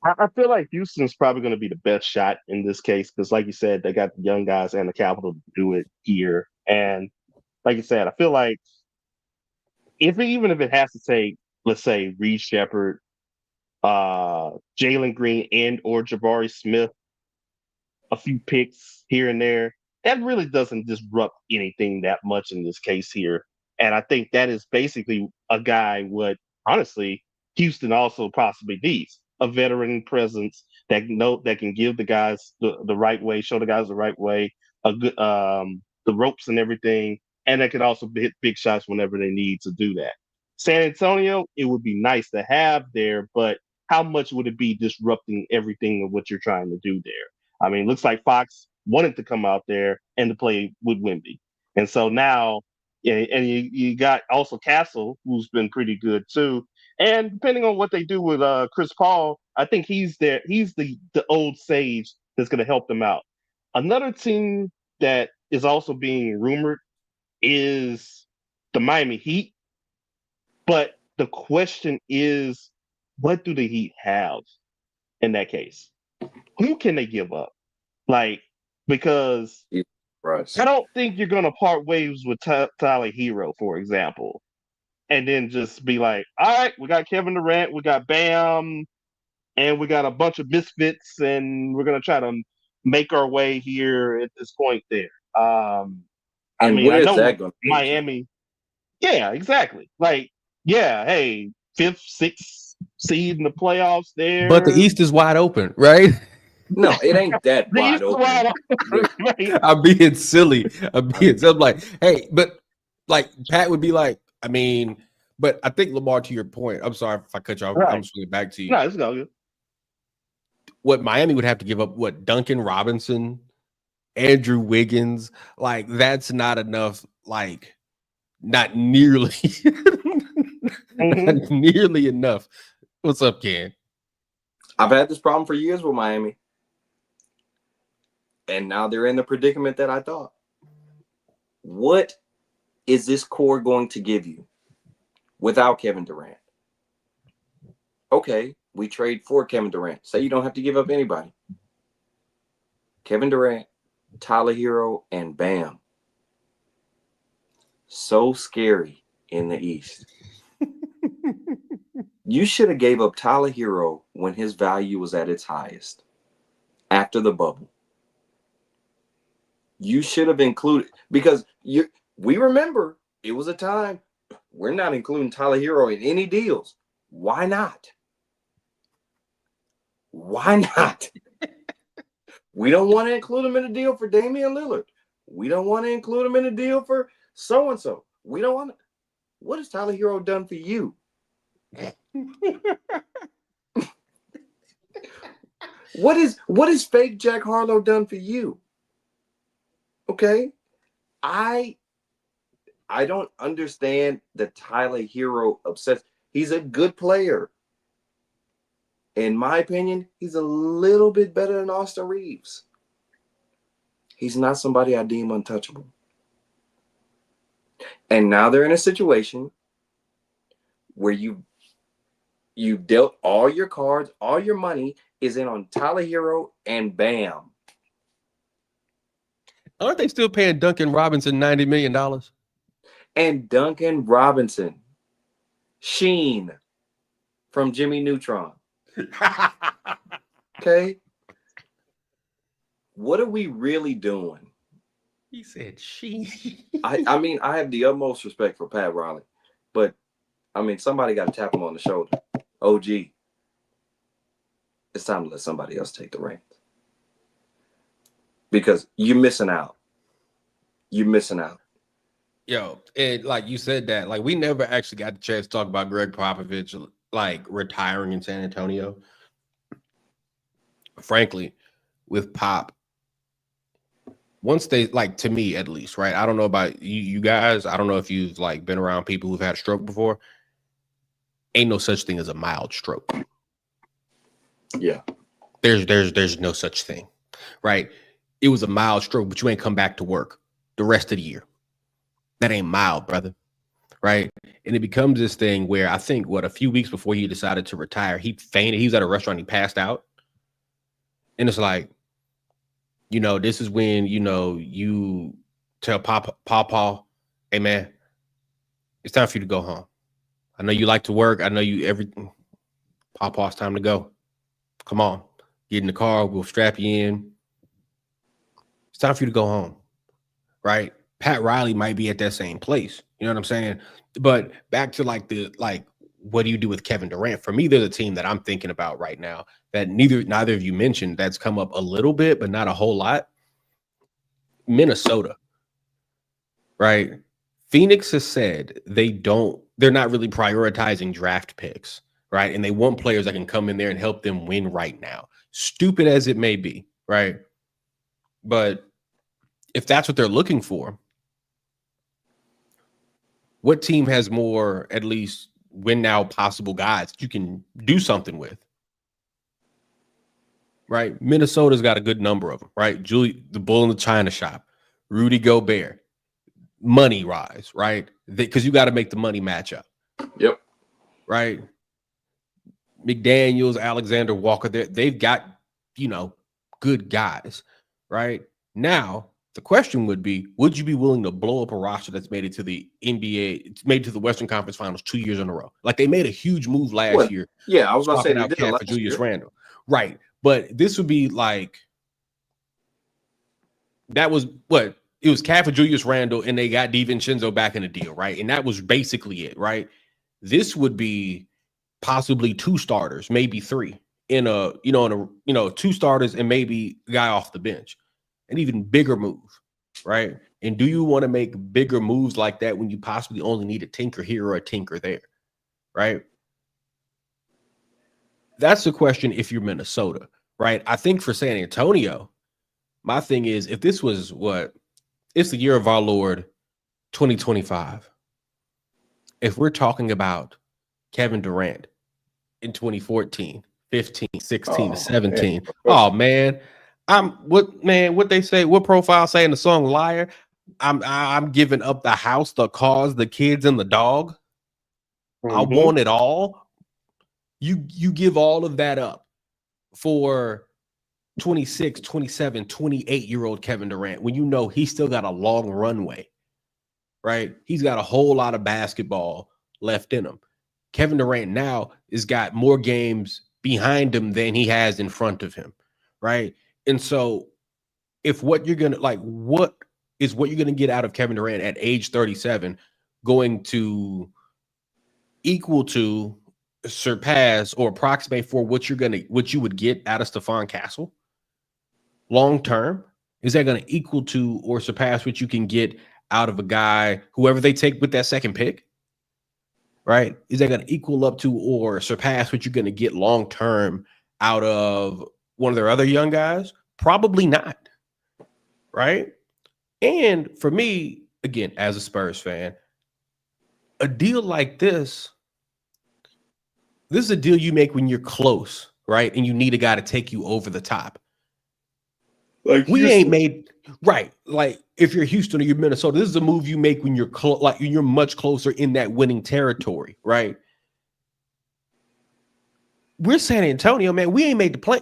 I feel like Houston's probably going to be the best shot in this case because, like you said, they got the young guys and the capital to do it here. And like you said, I feel like even if it has to take, let's say, Reed Shepherd, Jalen Green, and or Jabari Smith, a few picks here and there, that really doesn't disrupt anything that much in this case here. And I think that is basically a guy what, honestly, Houston also possibly needs. A veteran presence that can give the guys the right way, show the guys the right way, a good the ropes and everything, and that can also hit big shots whenever they need to do that. San Antonio, it would be nice to have there, but how much would it be disrupting everything of what you're trying to do there? I mean, it looks like Fox wanted to come out there and to play with Wemby, and so now, and you got also Castle, who's been pretty good too. And depending on what they do with Chris Paul, I think he's there. He's the old sage that's going to help them out. Another team that is also being rumored is the Miami Heat. But the question is, what do the Heat have in that case? Who can they give up? Because I don't think you're going to part ways with Tyler Hero, for example. And then just be like, all right, we got Kevin Durant, we got Bam, and we got a bunch of misfits, and we're gonna try to make our way here at this point there. I know that going Miami. Yeah, exactly. Hey, 5th, 6th seed in the playoffs there. But the East is wide open, right? No, it ain't that wide open. I'm being silly. I'm like, hey, but like Pat would be like, I mean, but I think Lamar, to your point, I'm sorry if I cut you off. Right. I'm swinging back to you. No, it's no good. What Miami would have to give up, what, Duncan Robinson, Andrew Wiggins, like that's not enough, like not nearly, not nearly enough. What's up, Ken? I've had this problem for years with Miami. And now they're in the predicament that I thought. What is this core going to give you without Kevin Durant? Okay, we trade for Kevin Durant. Say you don't have to give up anybody. Kevin Durant, Tyler Hero, and Bam. So scary in the East. You should have gave up Tyler Hero when his value was at its highest after the bubble. You should have included, because we remember it was a time we're not including Tyler Hero in any deals. Why not? Why not? We don't want to include him in a deal for Damian Lillard. We don't want to include him in a deal for so-and-so. We don't want to. What has Tyler Hero done for you? What is fake Jack Harlow done for you? Okay, I don't understand the Tyler Hero obsessed. He's a good player. In my opinion, he's a little bit better than Austin Reeves. He's not somebody I deem untouchable. And now they're in a situation where you dealt all your cards, all your money is in on Tyler Hero and Bam. Aren't they still paying Duncan Robinson $90 million? And Duncan Robinson, Sheen from Jimmy Neutron. Okay. What are we really doing? He said Sheen. I mean, I have the utmost respect for Pat Riley, but I mean, somebody got to tap him on the shoulder. OG, it's time to let somebody else take the reins. Because you're missing out. You're missing out. Yo, and like you said that, like we never actually got the chance to talk about Greg Popovich like retiring in San Antonio. Frankly, with Pop, once they, like, to me at least, right? I don't know about you guys. I don't know if you've like been around people who've had a stroke before. Ain't no such thing as a mild stroke. Yeah. There's no such thing, right? It was a mild stroke, but you ain't come back to work the rest of the year. That ain't mild, brother, right? And it becomes this thing where I think, a few weeks before he decided to retire, he fainted. He was at a restaurant, he passed out. And it's like, this is when, you tell Papa, hey, man, it's time for you to go home. I know you like to work. I know Papa, it's time to go. Come on, get in the car. We'll strap you in. It's time for you to go home, right? Pat Riley might be at that same place. You know what I'm saying? But back to what do you do with Kevin Durant? For me, there's a team that I'm thinking about right now that neither of you mentioned that's come up a little bit, but not a whole lot. Minnesota, right? Phoenix has said they're not really prioritizing draft picks, right? And they want players that can come in there and help them win right now. Stupid as it may be, right? But if that's what they're looking for, what team has more, at least, win now possible guys that you can do something with? Right? Minnesota's got a good number of them, right? The Bull in the China Shop, Rudy Gobert, money rise, right? Because you got to make the money match up. Yep. Right? McDaniels, Alexander Walker, they've got, good guys, right? Now, the question would be, would you be willing to blow up a roster that's made it to the NBA, it's made it to the Western Conference Finals 2 years in a row? Like, they made a huge move last year. Yeah, I was about to say they out did Cat for Julius Randle. Right. But this would be like, that was what? It was Cat for Julius Randle, and they got DiVincenzo back in the deal, right? And that was basically it, right? This would be possibly 2 starters, maybe 3 in two starters and maybe a guy off the bench. An even bigger move, right? And do you want to make bigger moves like that when you possibly only need a tinker here or a tinker there? Right? That's the question if you're Minnesota, right? I think for San Antonio, my thing is if this was it's the year of our Lord 2025. If we're talking about Kevin Durant in 2014, 15, 16 to 17, man, what they say, what profile say in the song Liar? I'm giving up the house, the cars, the kids, and the dog. I want it all. You give all of that up for 26, 27, 28-year-old Kevin Durant when you know he's still got a long runway, right? He's got a whole lot of basketball left in him. Kevin Durant now has got more games behind him than he has in front of him, right? And so if what you're going to what you're going to get out of Kevin Durant at age 37 going to equal to, surpass, or approximate for what you would get out of Stephon Castle long term? Is that going to equal to or surpass what you can get out of a guy, whoever they take with that second pick? Right? Is that going to equal up to or surpass what you're going to get long term out of one of their other young guys? Probably not. Right? And for me, again, as a Spurs fan, a deal like this is a deal you make when you're close, right? And you need a guy to take you over the top. Like we Houston. Ain't made right. Like if you're Houston or you're Minnesota, this is a move you make when you're you're much closer in that winning territory, right? We're San Antonio, man. We ain't made the play.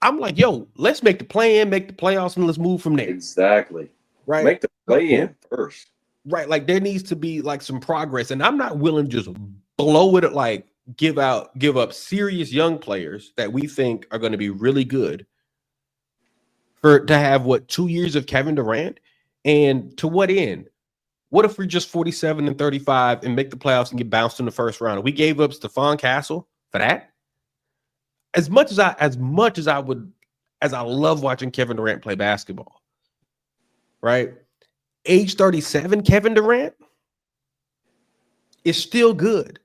I'm like, yo, let's make the play in, make the playoffs, and let's move from there. Exactly. Right. Make the play in first. Right. Like there needs to be like some progress, and I'm not willing to just blow it, like give up serious young players that we think are going to be really good to have 2 years of Kevin Durant, and to what end? What if we're just 47 and 35 and make the playoffs and get bounced in the first round? We gave up Stephon Castle for that. As much as I love watching Kevin Durant play basketball, right? Age 37, Kevin Durant is still good.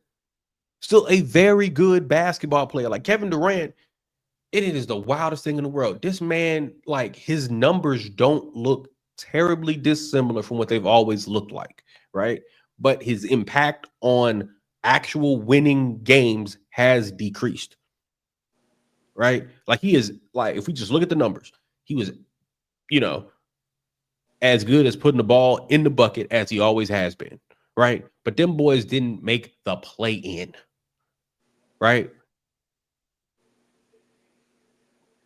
Still a very good basketball player. Like Kevin Durant, it is the wildest thing in the world. This man, like his numbers don't look terribly dissimilar from what they've always looked like, right? But his impact on actual winning games has decreased, right? Like he is, like if we just look at the numbers, he was, as good as putting the ball in the bucket as he always has been, right? But them boys didn't make the play in, right?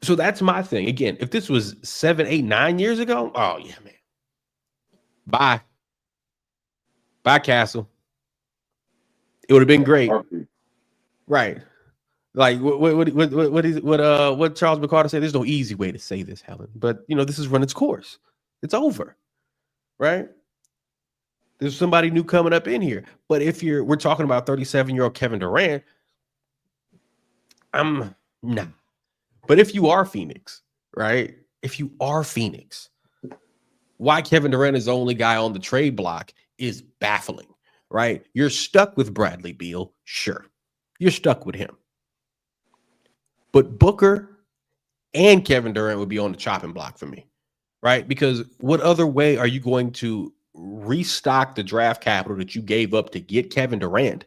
So that's my thing. Again, if this was 7, 8, 9 years ago, oh yeah, man. Bye, Castle. It would have been great, right? Like what Charles McCarter said. There's no easy way to say this, Helen, but this has run its course. It's over, right? There's somebody new coming up in here. But if we're talking about 37-year-old Kevin Durant, I'm not. But if you are Phoenix, right? If you are Phoenix, why Kevin Durant is the only guy on the trade block is baffling, right? You're stuck with Bradley Beal. Sure. You're stuck with him. But Booker and Kevin Durant would be on the chopping block for me, right? Because what other way are you going to restock the draft capital that you gave up to get Kevin Durant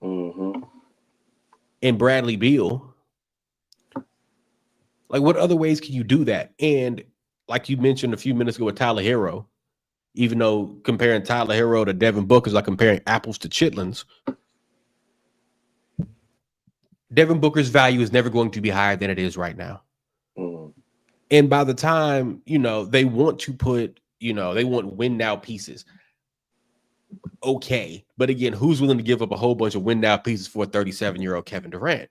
and Bradley Beal? Like, what other ways can you do that? And like you mentioned a few minutes ago with Tyler Hero, even though comparing Tyler Hero to Devin Booker is like comparing apples to chitlins, Devin Booker's value is never going to be higher than it is right now. And by the time, they want to put, they want win now pieces. Okay. But again, who's willing to give up a whole bunch of win now pieces for a 37-year-old Kevin Durant,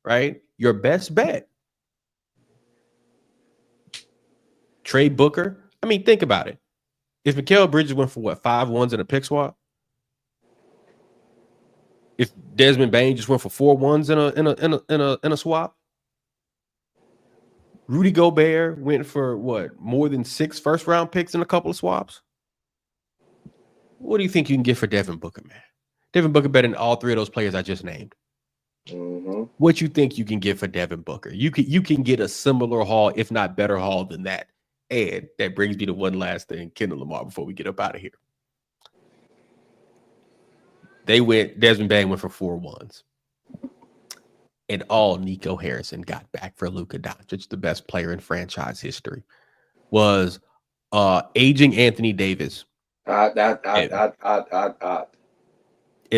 right? Your best bet. Trade Booker. I mean, think about it. If Mikal Bridges went for 5 1s in a pick swap, if Desmond Bane just went for 4 1s in a swap, Rudy Gobert went for what? More than 6 first-round picks and a couple of swaps? What do you think you can get for Devin Booker, man? Devin Booker better than all 3 of those players I just named. Mm-hmm. What you think you can get for Devin Booker? You can get a similar haul, if not better haul than that. And that brings me to one last thing, Kendall Lamar, before we get up out of here. Desmond Bain went for 4 ones. And all Nico Harrison got back for Luka Doncic, the best player in franchise history, was aging Anthony Davis. And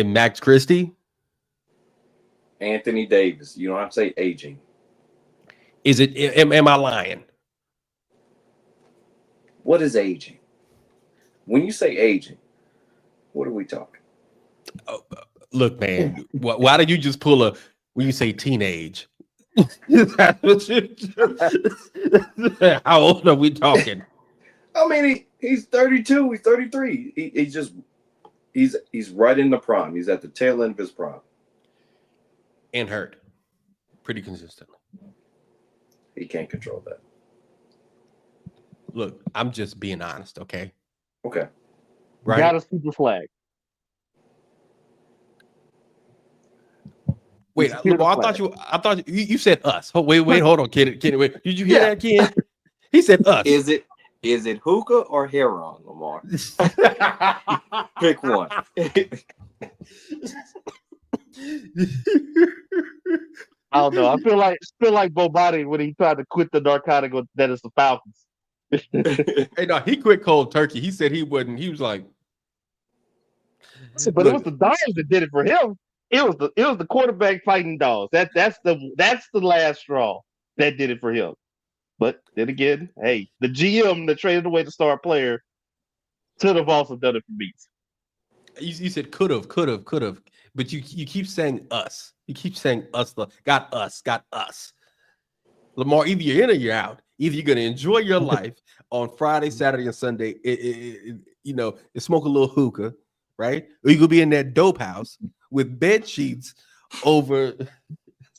Max Christie. Anthony Davis. You don't have to say aging. Is it? Am I lying? What is aging? When you say aging, what are we talking? Look, man. Why did you just pull a? When you say teenage, how old are we talking? I mean, he's 32. He's 33. He's right in the prime. He's at the tail end of his prime. And hurt pretty consistently. He can't control that. Look, I'm just being honest, okay? Okay. Right. Got a super flag. Wait, Lamar, I thought you said us. Oh, wait, hold on, Kenny, wait. Did you hear that, Ken? He said us. Is it hookah or heron, Lamar? Pick one. I don't know. I feel like Bobati when he tried to quit the narcotic that is the Falcons. Hey, no, he quit cold turkey. He said he wouldn't. He was like, but it was the dogs that did it for him. It was the quarterback fighting dogs. That's the last straw that did it for him. But then again, hey, the GM that traded away the star player could have also done it for me. You said could have, but you keep saying us. You keep saying us. Got us. Lamar, either you're in or you're out. Either you're gonna enjoy your life on Friday, Saturday, and Sunday. And smoke a little hookah, right? Or you could be in that dope house with bed sheets over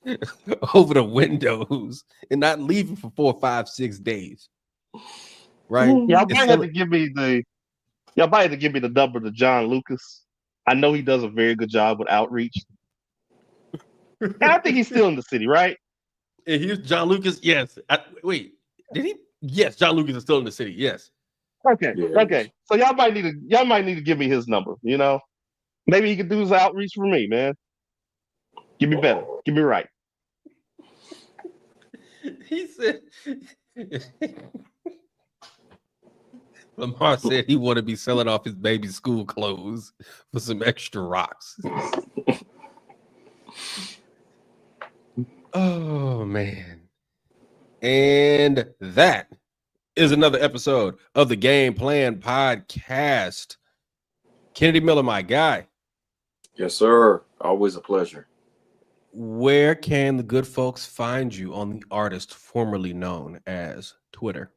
the windows and not leaving for 4, 5, 6 days, right? Y'all might have to give me the number to John Lucas. I know he does a very good job with outreach, and I think he's still in the city, right? And here's John Lucas. Yes. Wait, did he? Yes, John Lucas is still in the city. Yes. Okay. Yeah. Okay. So y'all might need to give me his number. Maybe he could do his outreach for me, man. Give me better. Give me right. He said. Lamar said he wanted to be selling off his baby's school clothes for some extra rocks. Oh, man. And that is another episode of the Game Plan Podcast. Kennedy Miller, my guy. Yes, sir. Always a pleasure. Where can the good folks find you on the artist formerly known as Twitter?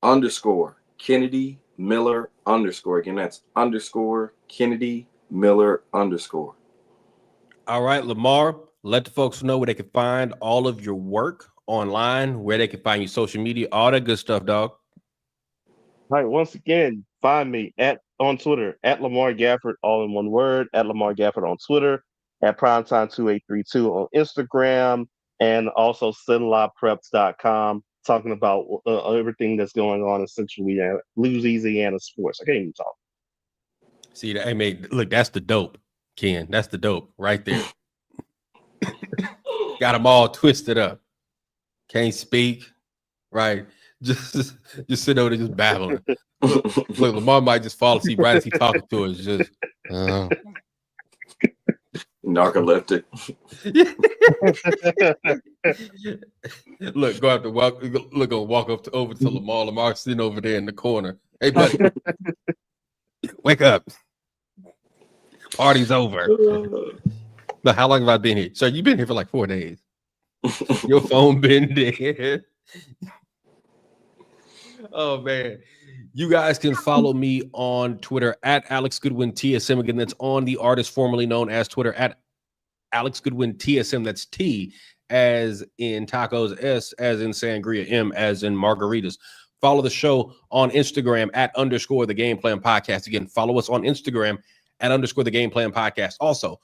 _Kennedy Miller _ Again, that's _Kennedy Miller _. All right, Lamar, let the folks know where they can find all of your work online, where they can find you social media, all that good stuff, dog. All right, once again, find me on Twitter at Lamar Gafford, all in one word, at Lamar Gafford on Twitter, at Primetime2832 on Instagram, and also SinLawPreps.com, talking about everything that's going on in Central Louisiana sports. I can't even talk. See, hey, mate, look, that's the dope, Ken. That's the dope right there. Got them all twisted up. Can't speak, right? Just sit over there just babbling. Look, Lamar might just fall asleep right as he talking to us. Just narcoleptic. Look, go out to walk. Look, walk over to Lamar. Lamar sitting over there in the corner. Hey, buddy, wake up. Party's over. Now, how long have I been here? So you've been here for like 4 days. Your phone been dead. Oh, man. You guys can follow me on Twitter at Alex Goodwin TSM. Again, that's on the artist formerly known as Twitter at Alex Goodwin TSM. That's TSM. as in tacos, S as in sangria, M as in margaritas. Follow the show on Instagram at _ the Game Plan Podcast. Again, follow us on Instagram at _ the Game Plan Podcast. Also,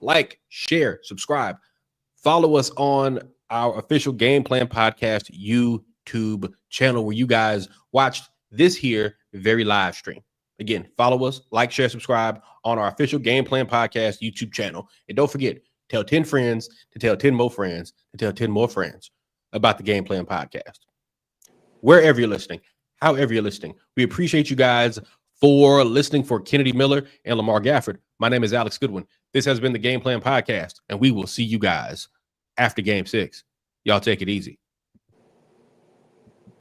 like, share, subscribe. Follow us on our official Game Plan Podcast YouTube channel where you guys watched this here very live stream. Again, follow us, like, share, subscribe on our official Game Plan Podcast YouTube channel. And don't forget, tell 10 friends to tell 10 more friends to tell 10 more friends about the Game Plan Podcast. Wherever you're listening, however you're listening, we appreciate you guys for listening. For Kennedy Miller and Lamar Gafford, my name is Alex Goodwin. This has been the Game Plan Podcast, and we will see you guys after Game 6. Y'all take it easy.